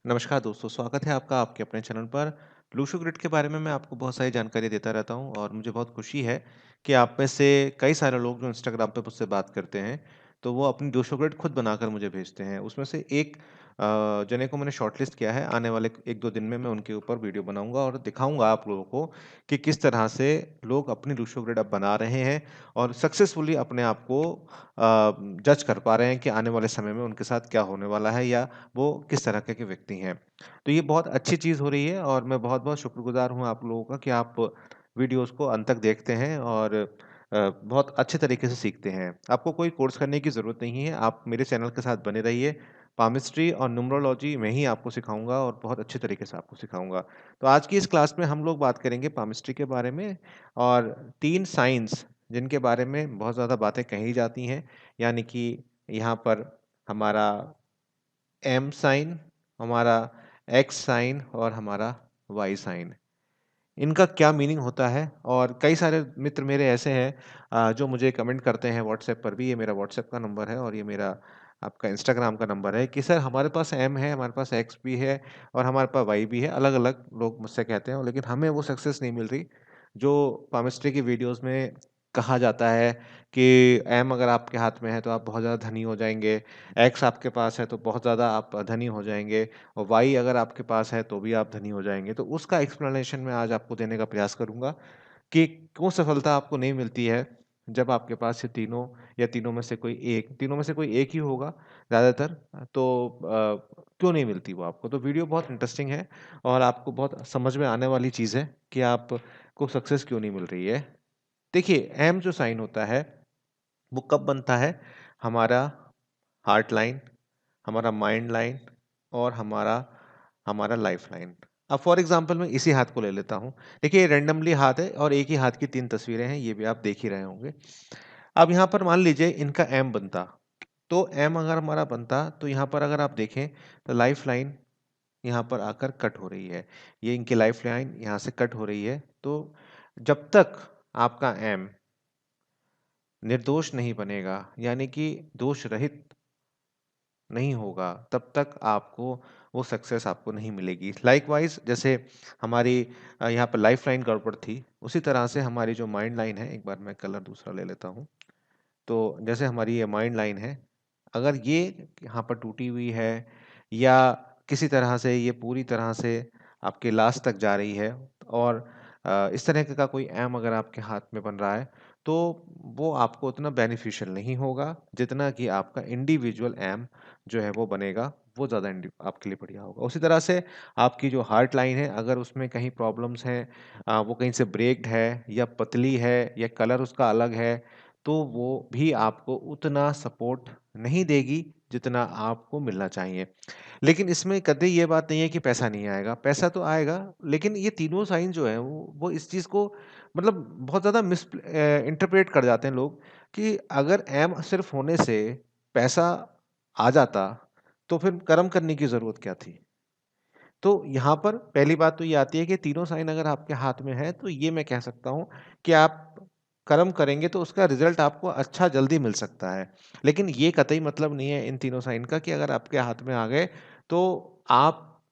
नमस्कार दोस्तों, स्वागत है आपका आपके अपने चैनल पर। लूशो ग्रिड के बारे में मैं आपको बहुत सारी जानकारी देता रहता हूँ और मुझे बहुत खुशी है कि आप में से कई सारे लोग जो इंस्टाग्राम पे मुझसे बात करते हैं, तो वो अपनी लूशो ग्रिड खुद बनाकर मुझे भेजते हैं। उसमें से एक जने को मैंने शॉर्टलिस्ट किया है, आने वाले 1-2 दिन में मैं उनके ऊपर वीडियो बनाऊँगा और दिखाऊँगा आप लोगों को कि किस तरह से लोग अपनी लूशो ग्रिड अब बना रहे हैं और सक्सेसफुली अपने आप को जज कर पा रहे हैं कि आने वाले समय में उनके साथ क्या होने वाला है या वो किस तरह के व्यक्ति हैं। तो ये बहुत अच्छी चीज़ हो रही है और मैं बहुत-बहुत शुक्रगुज़ार हूँ आप लोगों का कि आप वीडियोज़ को अंत तक देखते हैं और बहुत अच्छे तरीके से सीखते हैं। आपको कोई कोर्स करने की ज़रूरत नहीं है, आप मेरे चैनल के साथ बने रहिए। पामिस्ट्री और न्यूमरोलॉजी मैं ही आपको सिखाऊँगा और बहुत अच्छे तरीके से आपको सिखाऊँगा। तो आज की इस क्लास में हम लोग बात करेंगे पामिस्ट्री के बारे में और 3 साइन्स जिनके बारे में बहुत ज़्यादा बातें कही जाती हैं, यानी कि यहाँ पर हमारा एम साइन, हमारा एक्स साइन और हमारा वाई साइन। इनका क्या मीनिंग होता है और कई सारे मित्र मेरे ऐसे हैं जो मुझे कमेंट करते हैं व्हाट्सएप पर भी, ये मेरा व्हाट्सएप का नंबर है और ये मेरा आपका इंस्टाग्राम का नंबर है कि सर हमारे पास एम है, हमारे पास एक्स भी है और हमारे पास वाई भी है। अलग-अलग लोग मुझसे कहते हैं लेकिन हमें वो सक्सेस नहीं मिल रही, जो पामिस्ट्री की वीडियोज़ में कहा जाता है कि एम अगर आपके हाथ में है तो आप बहुत ज़्यादा धनी हो जाएँगे, एक्स आपके पास है तो बहुत ज़्यादा आप धनी हो जाएँगे और वाई अगर आपके पास है तो भी आप धनी हो जाएँगे। तो उसका एक्सप्लेनेशन मैं आज आपको देने का प्रयास करूँगा कि क्यों सफलता आपको नहीं मिलती है, जब आपके पास ये तीनों या तीनों में से कोई एक ही होगा ज़्यादातर, तो क्यों नहीं मिलती वो आपको? तो वीडियो बहुत इंटरेस्टिंग है और आपको बहुत समझ में आने वाली चीज़ है कि आपको सक्सेस क्यों नहीं मिल रही है। देखिए, एम जो साइन होता है, वो कब बनता है? हमारा हार्ट लाइन, हमारा माइंड लाइन और हमारा हमारा लाइफ लाइन। अब फॉर एग्ज़ाम्पल मैं इसी हाथ को ले लेता हूँ। देखिए, ये रैंडमली हाथ है और एक ही हाथ की 3 तस्वीरें हैं, ये भी आप देख ही रहे होंगे। अब यहाँ पर मान लीजिए इनका एम बनता, तो एम अगर हमारा बनता, तो यहाँ पर अगर आप देखें, तो लाइफ लाइन यहाँ पर आकर कट हो रही है। ये इनकी लाइफ लाइन यहाँ से कट हो रही है, तो जब तक आपका एम निर्दोष नहीं बनेगा, यानी कि दोष रहित नहीं होगा, तब तक आपको वो सक्सेस आपको नहीं मिलेगी। लाइकवाइज़ जैसे हमारी यहाँ पर लाइफ़लाइन गड़बड़ थी, उसी तरह से हमारी जो माइंड लाइन है, एक बार मैं कलर दूसरा ले लेता हूँ। तो जैसे हमारी ये माइंड लाइन है, अगर ये यहाँ पर टूटी हुई है या किसी तरह से ये पूरी तरह से आपके लास्ट तक जा रही है और इस तरह का कोई एम अगर आपके हाथ में बन रहा है, तो वो आपको उतना बेनिफिशियल नहीं होगा, जितना कि आपका इंडिविजुअल एम जो है वो बनेगा, वो ज़्यादा आपके लिए बढ़िया होगा। उसी तरह से आपकी जो हार्ट लाइन है, अगर उसमें कहीं प्रॉब्लम्स हैं, वो कहीं से ब्रेक्ड है या पतली है या कलर उसका अलग है, तो वो भी आपको उतना सपोर्ट नहीं देगी जितना आपको मिलना चाहिए। लेकिन इसमें कतई ये बात नहीं है कि पैसा नहीं आएगा, पैसा तो आएगा, लेकिन ये तीनों साइन जो हैं वो इस चीज़ को मतलब बहुत ज़्यादा इंटरप्रेट कर जाते हैं लोग कि अगर एम सिर्फ़ होने से पैसा आ जाता, तो फिर कर्म करने की ज़रूरत क्या थी? तो यहाँ पर पहली बात तो ये आती है कि तीनों साइन अगर आपके हाथ में है, तो ये मैं कह सकता हूँ कि आप कर्म करेंगे तो उसका रिज़ल्ट आपको अच्छा जल्दी मिल सकता है। लेकिन ये कतई मतलब नहीं है इन तीनों साइन का कि अगर आपके हाथ में आ गए, तो आप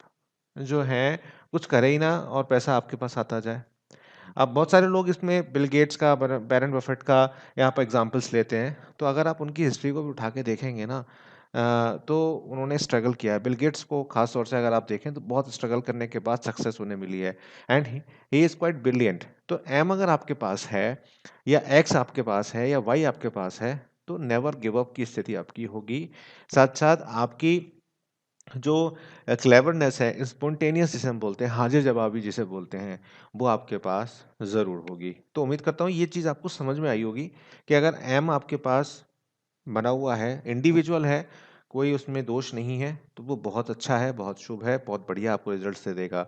जो हैं कुछ करें ही ना और पैसा आपके पास आता जाए। अब बहुत सारे लोग इसमें बिल गेट्स का, बैरन बफेट का यहाँ पर एग्ज़ाम्पल्स लेते हैं। तो अगर आप उनकी हिस्ट्री को भी उठा के देखेंगे ना, तो उन्होंने स्ट्रगल किया है। बिल गेट्स को ख़ास तौर से अगर आप देखें तो बहुत स्ट्रगल करने के बाद सक्सेस उन्हें मिली है and he is quite brilliant. तो एम अगर आपके पास है या एक्स आपके पास है या वाई आपके पास है, तो नेवर गिव अप की स्थिति आपकी होगी। साथ-साथ आपकी जो क्लेवरनेस है, स्पॉन्टेनियस जिसे हम बोलते हैं, हाजिर-जवाबी जिसे बोलते हैं, वो आपके पास ज़रूर होगी। तो उम्मीद करता हूँ ये चीज़ आपको समझ में आई होगी कि अगर एम आपके पास बना हुआ है, इंडिविजुअल है, कोई उसमें दोष नहीं है, तो वो बहुत अच्छा है, बहुत शुभ है, बहुत बढ़िया आपको रिज़ल्ट्स दे देगा।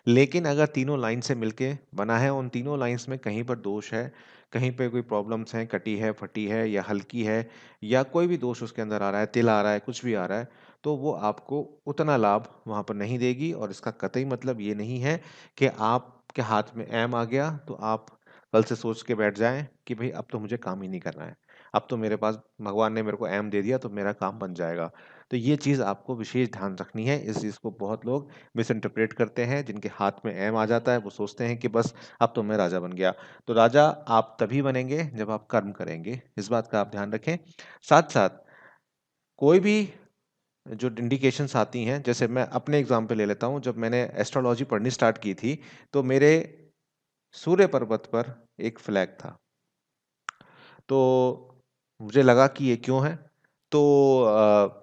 लेकिन अगर तीनों लाइन से मिलके बना है, उन तीनों लाइन्स में कहीं पर दोष है, कहीं पे कोई प्रॉब्लम्स हैं, कटी है, फटी है या हल्की है या कोई भी दोष उसके अंदर आ रहा है, तिल आ रहा है, कुछ भी आ रहा है, तो वो आपको उतना लाभ वहाँ पर नहीं देगी और इसका कतई मतलब ये नहीं है कि आपके हाथ में एम आ गया, तो आप कल से सोच के बैठ जाएँ कि भई अब तो मुझे काम ही नहीं करना है। अब तो मेरे पास भगवान ने मेरे को एम दे दिया तो मेरा काम बन जाएगा। तो ये चीज़ आपको विशेष ध्यान रखनी है। इस चीज़ को बहुत लोग मिस इंटरप्रेट करते हैं, जिनके हाथ में एम आ जाता है वो सोचते हैं कि बस अब तो मैं राजा बन गया। तो राजा आप तभी बनेंगे जब आप कर्म करेंगे, इस बात का आप ध्यान रखें। साथ साथ कोई भी जो इंडिकेशंस आती हैं, जैसे मैं अपने एग्जाम्पल ले लेता हूँ, जब मैंने एस्ट्रोलॉजी पढ़नी स्टार्ट की थी तो मेरे सूर्य पर्वत पर एक फ्लैग था। तो मुझे लगा कि ये क्यों है? तो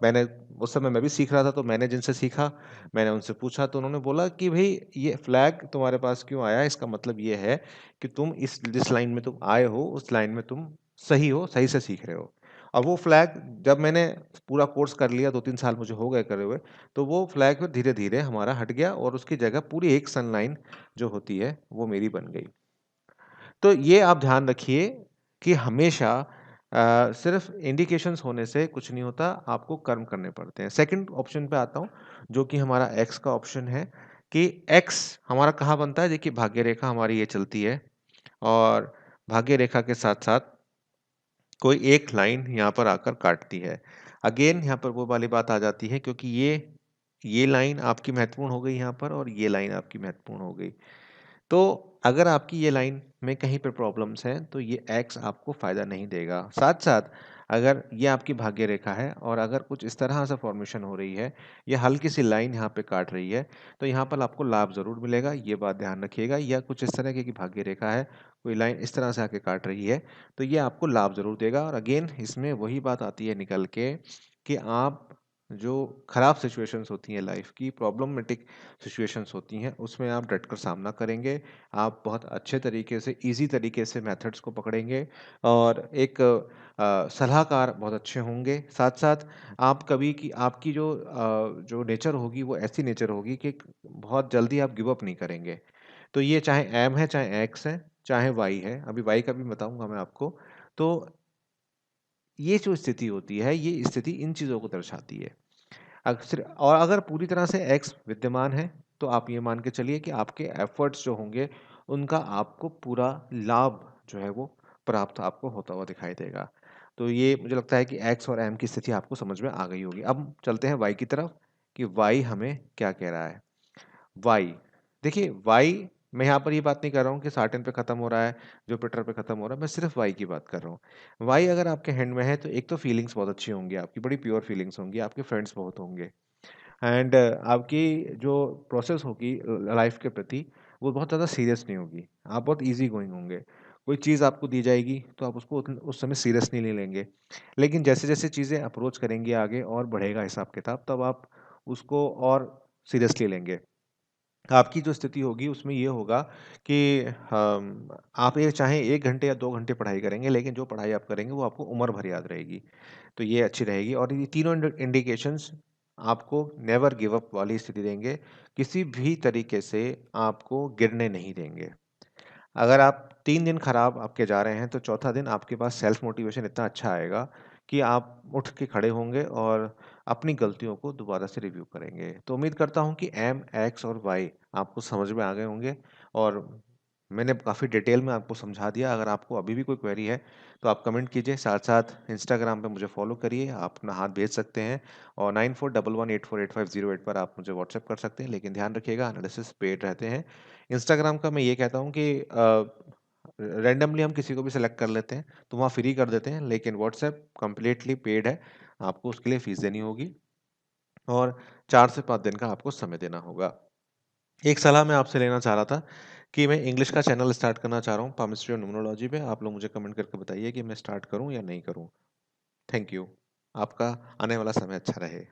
मैंने उस समय मैं भी सीख रहा था, तो मैंने जिनसे सीखा, मैंने उनसे पूछा, तो उन्होंने बोला कि भई ये फ्लैग तुम्हारे पास क्यों आया? इसका मतलब ये है कि तुम इस जिस लाइन में तुम आए हो, उस लाइन में तुम सही हो, सही से सीख रहे हो। और वो फ्लैग जब मैंने पूरा कोर्स कर लिया, 2-3 साल मुझे हो गए करे हुए, तो वो फ्लैग फिर धीरे-धीरे हमारा हट गया और उसकी जगह पूरी एक सन लाइन जो होती है, वो मेरी बन गई। तो ये आप ध्यान रखिए कि हमेशा सिर्फ इंडिकेशंस होने से कुछ नहीं होता, आपको कर्म करने पड़ते हैं। सेकंड ऑप्शन पे आता हूँ, जो कि हमारा एक्स का ऑप्शन है, कि एक्स हमारा कहाँ बनता है? देखिए, भाग्य रेखा हमारी ये चलती है और भाग्य रेखा के साथ-साथ कोई एक लाइन यहाँ पर आकर काटती है। अगेन यहाँ पर वो वाली बात आ जाती है, क्योंकि ये लाइन आपकी महत्वपूर्ण हो गई यहाँ पर और ये लाइन आपकी महत्वपूर्ण हो गई। तो अगर आपकी ये लाइन में कहीं पे प्रॉब्लम्स हैं तो ये एक्स आपको फ़ायदा नहीं देगा। साथ-साथ अगर ये आपकी भाग्य रेखा है और अगर कुछ इस तरह से फॉर्मेशन हो रही है या हल्की सी लाइन यहाँ पे काट रही है, तो यहाँ पर आपको लाभ ज़रूर मिलेगा, ये बात ध्यान रखिएगा। या कुछ इस तरह की भाग्य रेखा है, कोई लाइन इस तरह से आके काट रही है, तो ये आपको लाभ ज़रूर देगा। और अगेन इसमें वही बात आती है निकल के, कि आप जो खराब सिचुएशंस होती हैं लाइफ़ की, प्रॉब्लमेटिक सिचुएशंस होती हैं, उसमें आप डटकर सामना करेंगे। आप बहुत अच्छे तरीके से, ईज़ी तरीके से मेथड्स को पकड़ेंगे और एक सलाहकार बहुत अच्छे होंगे। साथ-साथ आप कभी की आपकी जो नेचर होगी वो ऐसी नेचर होगी कि बहुत जल्दी आप गिव अप नहीं करेंगे। तो ये चाहे एम है, चाहे एक्स है, चाहे वाई है, अभी वाई का भी बताऊँगा मैं आपको। तो ये जो स्थिति होती है, ये स्थिति इन चीज़ों को दर्शाती है। अक्सर, और अगर पूरी तरह से एक्स विद्यमान है, तो आप ये मान के चलिए कि आपके एफर्ट्स जो होंगे, उनका आपको पूरा लाभ जो है वो प्राप्त आपको होता हुआ दिखाई देगा। तो ये मुझे लगता है कि एक्स और एम की स्थिति आपको समझ में आ गई होगी। अब चलते हैं वाई की तरफ, कि वाई हमें क्या कह रहा है। वाई, देखिए वाई, मैं यहाँ पर ये बात नहीं कर रहा हूँ कि साटन पे खत्म हो रहा है, जुपिटर पे खत्म हो रहा है, मैं सिर्फ वाई की बात कर रहा हूँ। वाई अगर आपके हैंड में है तो एक तो फीलिंग्स बहुत अच्छी होंगी आपकी, बड़ी प्योर फीलिंग्स होंगी, आपके फ्रेंड्स बहुत होंगे, एंड आपकी जो प्रोसेस होगी लाइफ के प्रति, वो बहुत ज़्यादा सीरियस नहीं होगी, आप बहुत इजी गोइंग होंगे। कोई चीज़ आपको दी जाएगी तो आप उसको उस समय सीरियस नहीं ले लेंगे, लेकिन जैसे जैसे चीज़ें अप्रोच करेंगी आगे और बढ़ेगा हिसाब किताब, तब आप उसको और सीरियसली लेंगे। आपकी जो स्थिति होगी उसमें ये होगा कि आप ये चाहे 1 घंटे या 2 घंटे पढ़ाई करेंगे, लेकिन जो पढ़ाई आप करेंगे वो आपको उम्र भर याद रहेगी। तो ये अच्छी रहेगी, और ये तीनों इंडिकेशंस आपको नेवर गिव अप वाली स्थिति देंगे, किसी भी तरीके से आपको गिरने नहीं देंगे। अगर आप 3 दिन खराब आपके जा रहे हैं, तो चौथा दिन आपके पास सेल्फ मोटिवेशन इतना अच्छा आएगा कि आप उठ के खड़े होंगे और अपनी गलतियों को दोबारा से रिव्यू करेंगे। तो उम्मीद करता हूँ कि एम, एक्स और वाई आपको समझ में आ गए होंगे, और मैंने काफ़ी डिटेल में आपको समझा दिया। अगर आपको अभी भी कोई क्वेरी है, तो आप कमेंट कीजिए। साथ-साथ इंस्टाग्राम पे मुझे फॉलो करिए, आप अपना हाथ भेज सकते हैं, और 9411848508 पर आप मुझे व्हाट्सएप कर सकते हैं। लेकिन ध्यान रखिएगा, एनालिसिस पेड रहते हैं। इंस्टाग्राम का मैं ये कहता हूँ कि रैंडमली हम किसी को भी सेलेक्ट कर लेते हैं, तो वहाँ फ्री कर देते हैं, लेकिन व्हाट्सएप कंप्लीटली पेड है, आपको उसके लिए फीस देनी होगी, और 4 से 5 दिन का आपको समय देना होगा। एक सलाह मैं आपसे लेना चाह रहा था, कि मैं इंग्लिश का चैनल स्टार्ट करना चाह रहा हूँ पामिस्ट्री और न्यूमरोलॉजी पे। आप लोग मुझे कमेंट करके बताइए कि मैं स्टार्ट करूँ या नहीं करूँ। Thank you. आपका आने वाला समय अच्छा रहे।